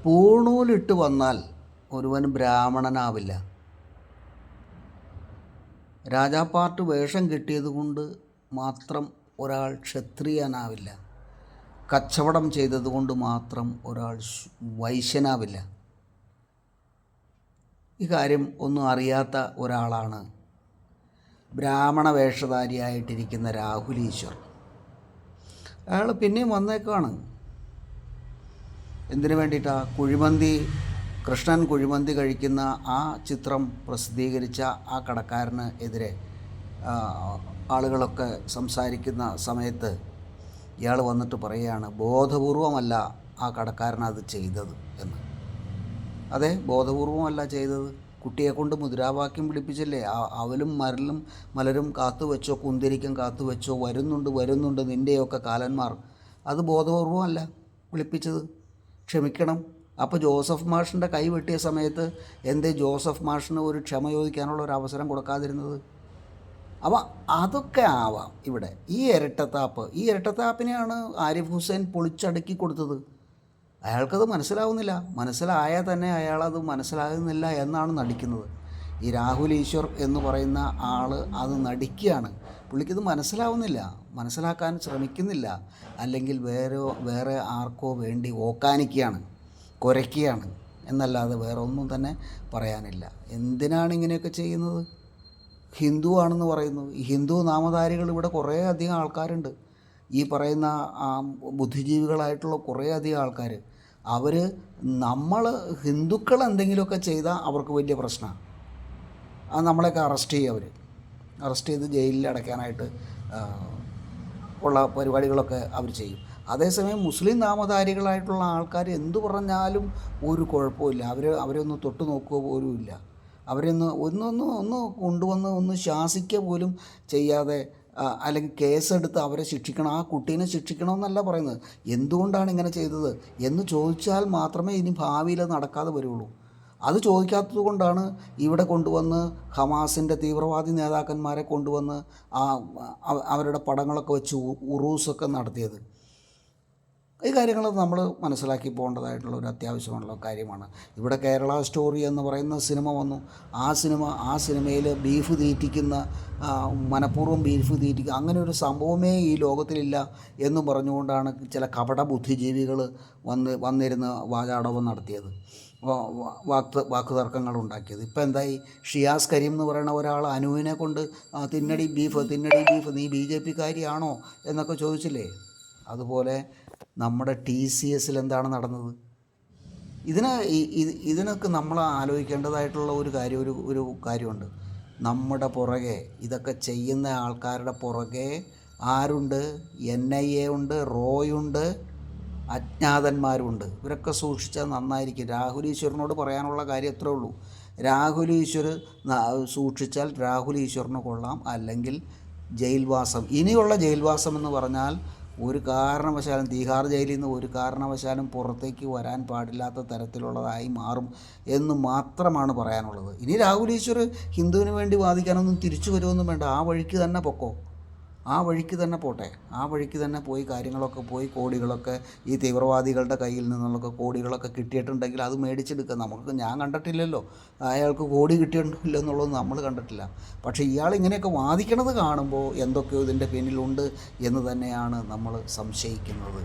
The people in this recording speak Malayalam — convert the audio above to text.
പൂണൂലിട്ട് വന്നാൽ ഒരുവൻ ബ്രാഹ്മണനാവില്ല. രാജാപ്പാർട്ട് വേഷം കിട്ടിയത് കൊണ്ട് മാത്രം ഒരാൾ ക്ഷത്രിയനാവില്ല. കച്ചവടം ചെയ്തതുകൊണ്ട് മാത്രം ഒരാൾ വൈശ്യനാവില്ല. ഈ കാര്യം ഒന്നും അറിയാത്ത ഒരാളാണ് ബ്രാഹ്മണ വേഷധാരിയായിട്ടിരിക്കുന്ന രാഹുൽ ഈശ്വർ. അയാൾ പിന്നെയും വന്നേക്കാണ്. എന്തിനു വേണ്ടിയിട്ടാണ്? കുഴിമന്തി, കൃഷ്ണൻ കുഴിമന്തി കഴിക്കുന്ന ആ ചിത്രം പ്രസിദ്ധീകരിച്ച ആ കടക്കാരന് എതിരെ ആളുകളൊക്കെ സംസാരിക്കുന്ന സമയത്ത് ഇയാൾ വന്നിട്ട് പറയുകയാണ്, ബോധപൂർവമല്ല ആ കടക്കാരൻ അത് ചെയ്തത് എന്ന്. അതെ, ബോധപൂർവമല്ല ചെയ്തത്. കുട്ടിയെ കൊണ്ട് മുദ്രാവാക്യം വിളിപ്പിച്ചല്ലേ, അവലും മലരും കാത്തുവെച്ചോ, കുന്തിരിക്കം കാത്തുവെച്ചോ, വരുന്നുണ്ട് നിൻ്റെയൊക്കെ കാലന്മാർ. അത് ബോധപൂർവമല്ല വിളിപ്പിച്ചത്. ക്ഷമിക്കണം. അപ്പോൾ ജോസഫ് മാഷിൻ്റെ കൈ വെട്ടിയ സമയത്ത് എന്തേ ജോസഫ് മാഷിന് ഒരു ക്ഷമ ചോദിക്കാനുള്ള ഒരു അവസരം കൊടുക്കാതിരുന്നത്? അപ്പോൾ അതൊക്കെ ആവാം ഇവിടെ. ഈ ഇരട്ടത്താപ്പിനെയാണ് ആരിഫ് ഹുസൈൻ പൊളിച്ചടുക്കി കൊടുത്തത്. അയാൾക്കത് മനസ്സിലാവുന്നില്ല. മനസ്സിലായാൽ തന്നെ അയാളത് മനസ്സിലാകുന്നില്ല എന്നാണ് നടിക്കുന്നത്. ഈ രാഹുൽ ഈശ്വർ എന്ന് പറയുന്ന ആൾ അത് നടിക്കുകയാണ്. പുള്ളിക്കിത് മനസ്സിലാവുന്നില്ല, മനസ്സിലാക്കാൻ ശ്രമിക്കുന്നില്ല. അല്ലെങ്കിൽ വേറെ ആർക്കോ വേണ്ടി ഓക്കാനിക്കുകയാണ്, കുരയ്ക്കുകയാണ് എന്നല്ലാതെ വേറെ ഒന്നും തന്നെ പറയാനില്ല. എന്തിനാണ് ഇങ്ങനെയൊക്കെ ചെയ്യുന്നത്? ഹിന്ദു ആണെന്ന് പറയുന്നു. ഈ ഹിന്ദു നാമധാരികൾ ഇവിടെ കുറേ അധികം ആൾക്കാരുണ്ട്. ഈ പറയുന്ന ബുദ്ധിജീവികളായിട്ടുള്ള കുറേ അധികം ആൾക്കാർ. നമ്മൾ ഹിന്ദുക്കൾ എന്തെങ്കിലുമൊക്കെ ചെയ്താൽ അവർക്ക് വലിയ പ്രശ്നമാണ്. അത് നമ്മളെയൊക്കെ അറസ്റ്റ് ചെയ്ത് ജയിലിൽ അടയ്ക്കാനായിട്ട് ഉള്ള പരിപാടികളൊക്കെ അവർ ചെയ്യും. അതേസമയം മുസ്ലിം നാമധാരികളായിട്ടുള്ള ആൾക്കാർ എന്തു പറഞ്ഞാലും ഒരു കുഴപ്പമില്ല. അവരെ ഒന്ന് തൊട്ട് നോക്കുക പോലും ഇല്ല. ഒന്ന് കൊണ്ടുവന്ന് ഒന്ന് ശാസിക്കുക പോലും ചെയ്യാതെ, അല്ലെങ്കിൽ കേസെടുത്ത് അവരെ ശിക്ഷിക്കണം. ആ കുട്ടീനെ ശിക്ഷിക്കണമെന്നല്ല പറയുന്നത്. എന്തുകൊണ്ടാണ് ഇങ്ങനെ ചെയ്തത് എന്ന് ചോദിച്ചാൽ മാത്രമേ ഇനി ഭാവിയിൽ നടക്കാതെ വരുള്ളൂ. അത് ചോദിക്കാത്തത് കൊണ്ടാണ് ഇവിടെ കൊണ്ടുവന്ന് ഹമാസിൻ്റെ തീവ്രവാദി നേതാക്കന്മാരെ കൊണ്ടുവന്ന് അവരുടെ പടങ്ങളൊക്കെ വെച്ച് ഉറൂസൊക്കെ നടത്തിയത്. ഈ കാര്യങ്ങൾ നമ്മൾ മനസ്സിലാക്കി പോകേണ്ടതായിട്ടുള്ള ഒരു അത്യാവശ്യമുള്ള കാര്യമാണ്. ഇവിടെ കേരള സ്റ്റോറി എന്ന് പറയുന്ന സിനിമ വന്നു. ആ സിനിമയിൽ ബീഫ് തീറ്റിക്കുന്ന, മനഃപൂർവ്വം ബീഫ് തീറ്റിക്കുക, അങ്ങനെ ഒരു സംഭവമേ ഈ ലോകത്തിലില്ല എന്ന് പറഞ്ഞുകൊണ്ടാണ് ചില കപട ബുദ്ധിജീവികൾ വന്നിരുന്ന് വാചാടവം നടത്തിയത്, വാക്കുതർക്കങ്ങൾ ഉണ്ടാക്കിയത്. ഇപ്പോൾ എന്തായി? ഷിയാസ് കരീം എന്ന് പറയുന്ന ഒരാൾ അനുവിനെ കൊണ്ട് തിന്നടി ബീഫ് നീ BJP-കാരിയാണോ എന്നൊക്കെ ചോദിച്ചില്ലേ? അതുപോലെ നമ്മുടെ TCS എന്താണ് നടന്നത്? ഇതിനൊക്കെ നമ്മൾ ആലോചിക്കേണ്ടതായിട്ടുള്ള ഒരു കാര്യമുണ്ട്. നമ്മുടെ പുറകെ ഇതൊക്കെ ചെയ്യുന്ന ആൾക്കാരുടെ പുറകെ ആരുണ്ട്? NIA ഉണ്ട്, റോയുണ്ട്, അജ്ഞാതന്മാരുണ്ട്. ഇവരൊക്കെ സൂക്ഷിച്ചാൽ നന്നായിരിക്കും. രാഹുൽ ഈശ്വറിനോട് പറയാനുള്ള കാര്യം എത്രയേ ഉള്ളൂ. രാഹുൽ ഈശ്വർ സൂക്ഷിച്ചാൽ രാഹുൽ ഈശ്വറിന് കൊള്ളാം, അല്ലെങ്കിൽ ജയിൽവാസം. ഇനിയുള്ള ജയിൽവാസം എന്ന് പറഞ്ഞാൽ ഒരു കാരണവശാലും തീഹാർ ജയിലിൽ നിന്ന് ഒരു കാരണവശാലും പുറത്തേക്ക് വരാൻ പാടില്ലാത്ത തരത്തിലുള്ളതായി മാറും എന്ന് മാത്രമാണ് പറയാനുള്ളത്. ഇനി രാഹുൽ ഈശ്വർ ഹിന്ദുവിന് വേണ്ടി വാദിക്കാനൊന്നും തിരിച്ചു വരുമൊന്നും വേണ്ട. ആ വഴിക്ക് തന്നെ പൊക്കോ, ആ വഴിക്ക് തന്നെ പോട്ടെ. ആ വഴിക്ക് തന്നെ പോയി കാര്യങ്ങളൊക്കെ പോയി കോടികളൊക്കെ ഈ തീവ്രവാദികളുടെ കയ്യിൽ നിന്നുള്ള കോടികളൊക്കെ കിട്ടിയിട്ടുണ്ടെങ്കിൽ അത് മേടിച്ചെടുക്കുക. ഞാൻ കണ്ടിട്ടില്ലല്ലോ അയാൾക്ക് കോടി കിട്ടിയിട്ടില്ല എന്നുള്ളത് നമ്മൾ കണ്ടിട്ടില്ല. പക്ഷേ ഇയാൾ ഇങ്ങനെയൊക്കെ വാദിക്കണത് കാണുമ്പോൾ എന്തൊക്കെയോ ഇതിൻ്റെ പിന്നിലുണ്ട് എന്ന് തന്നെയാണ് നമ്മൾ സംശയിക്കുന്നത്.